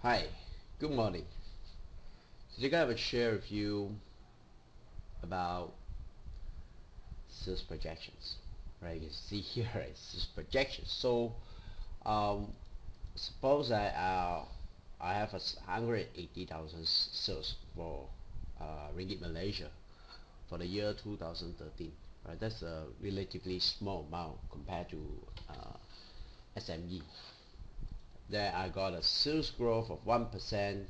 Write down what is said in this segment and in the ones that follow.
Hi, good morning. Today I will share with you about sales projections. Right, you can see here it's sales projections. Um, suppose I have a 180,000 sales for Ringgit Malaysia for the year 2013. Right, that's a relatively small amount compared to SME. Then I got a sales growth of 1%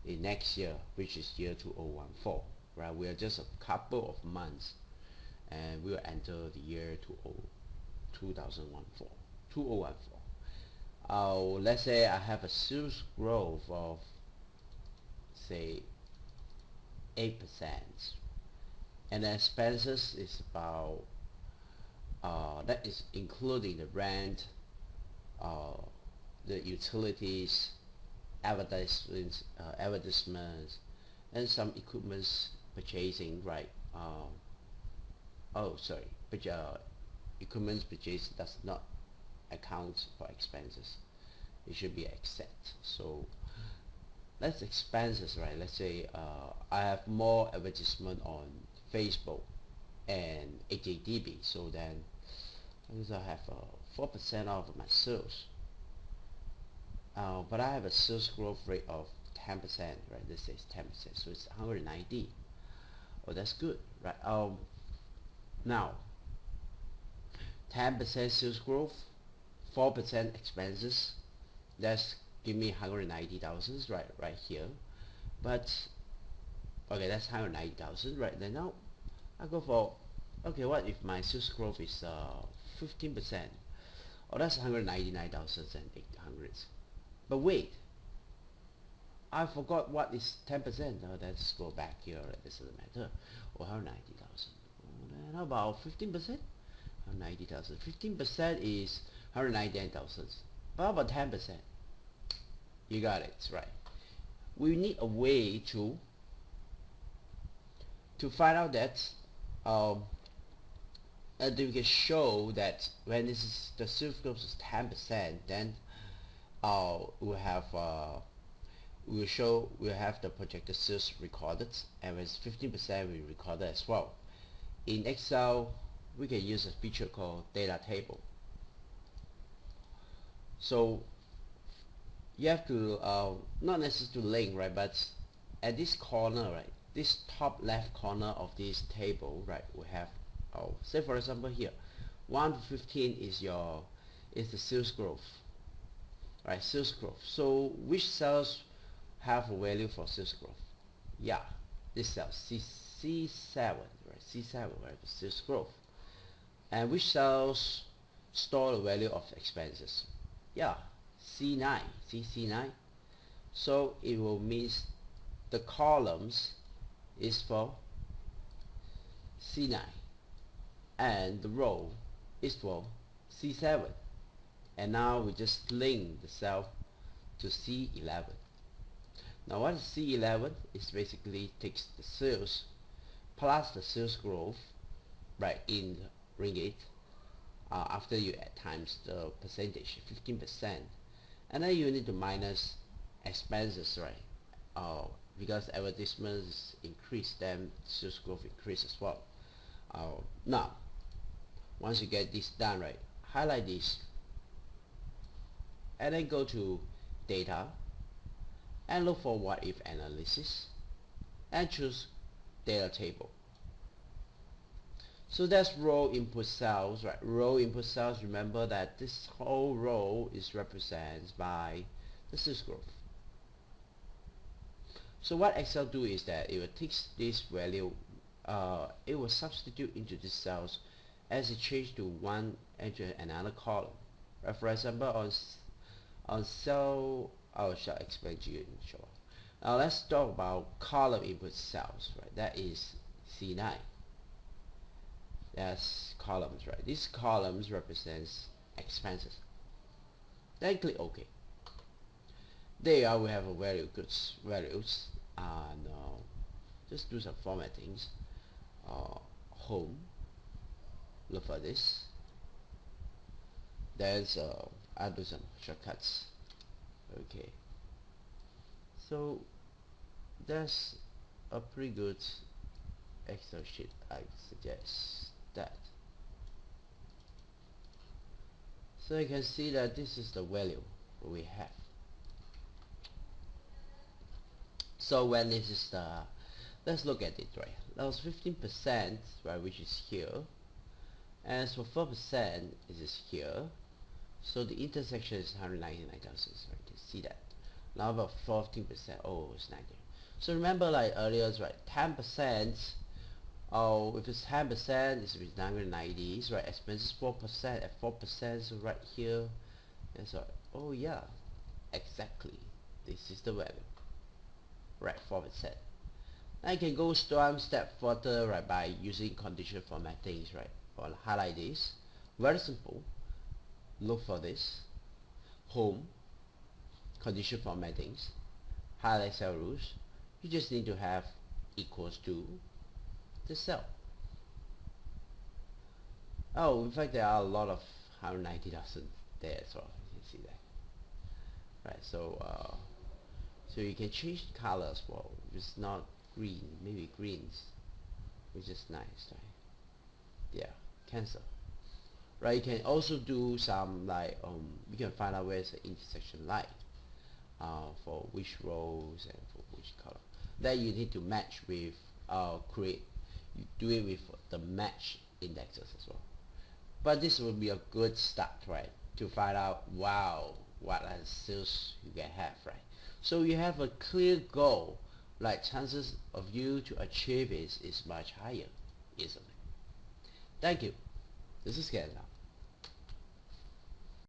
in next year, which is year 2014. Right, we are just a couple of months, and we will enter the year 2014. 2014. Let's say I have a sales growth of say 8%, and the expenses is about that is including the rent, uh, the utilities, advertisements, and some equipments purchasing, right? Oh, sorry, but equipment purchase does not account for expenses. It should be exempt. So let's expenses, right? Let's say I have more advertisement on Facebook and HADB, so then I have 4% of my sales. But I have a sales growth rate of 10%, right? This is 10%, so it's 190. Oh, that's good, right? Now 10% sales growth, 4% expenses. That's give me 190,000, right here. But okay, that's 190,000, right? Then now I go for, okay, what if my sales growth is 15%? Oh, that's 199,800. But wait, I forgot what is 10%. Let's go back here. This doesn't matter. Oh, 190,000. Then how about 15%? 190,000. 15% is 199,000. But how about 10%? You got it, right? We need a way to find out that um, and we can show that when this is the sales growth is 10%, then we'll have the projected sales recorded, and with 15% we recorded as well. In Excel, we can use a feature called data table. So you have to not necessarily to link, right, but at this corner, right, this top left corner of this table, right, we have say for example here 1 to 15 is the sales growth, right? Sales growth. So which cells have a value for sales growth? Yeah, this cell C7, right? C7, right? The sales growth. And which cells store the value of expenses? Yeah, C9, C9. So it will mean the columns is for C9 and the row is for C7. And now we just link the cell to C11. Now what is C11? It's basically takes the sales plus the sales growth, right, in ringgit, after you add times the percentage, 15%, and then you need to minus expenses, right? Because advertisements increase, then sales growth increase as well. Now once you get this done, right, highlight this and then go to data and look for what if analysis and choose data table. So that's row input cells, right? Row input cells, remember that this whole row is represented by the sales growth. So what Excel do is that it will take this value, it will substitute into these cells as it change to one into another column. Right? For example, on cell, I shall explain to you in short. Now let's talk about column input cells, right? That is C9. That's columns, right? These columns represents expenses. Then click OK. There we have a very good values, and just do some formattings. Home, look for this. There's I'll do some shortcuts. Okay. So that's a pretty good Excel sheet. I suggest that. So you can see that this is the value we have. So when this is the, let's look at it, right? That was 15%, right, which is here. As for 4%, it is here. So the intersection is 199,000, right? You can see that. Now about 14%, oh, it's 90. So remember, like earlier, right? 10%. Oh, if it's 10%, it's 990, right? Expenses 4% at 4%, so right here. And so, oh yeah, exactly. This is the value, right? 4%. I can go one step further, right, by using condition formatting, right? Or highlight this. Very simple. Look for this. Home, condition formattings, highlight cell rules. You just need to have equals to the cell. Oh, in fact, there are a lot of 190,000 there as well. You can see that, right? So you can change the color as well. It's not green, maybe greens, which is nice, right? Yeah, cancel. Right, you can also do some like you can find out where's the intersection line for which rows and for which color. Then you need to match with you do it with the match indexes as well. But this will be a good start, right, to find out wow what are the sales you can have, right? So you have a clear goal, like chances of you to achieve it is much higher, isn't it? Thank you. This is Ken now.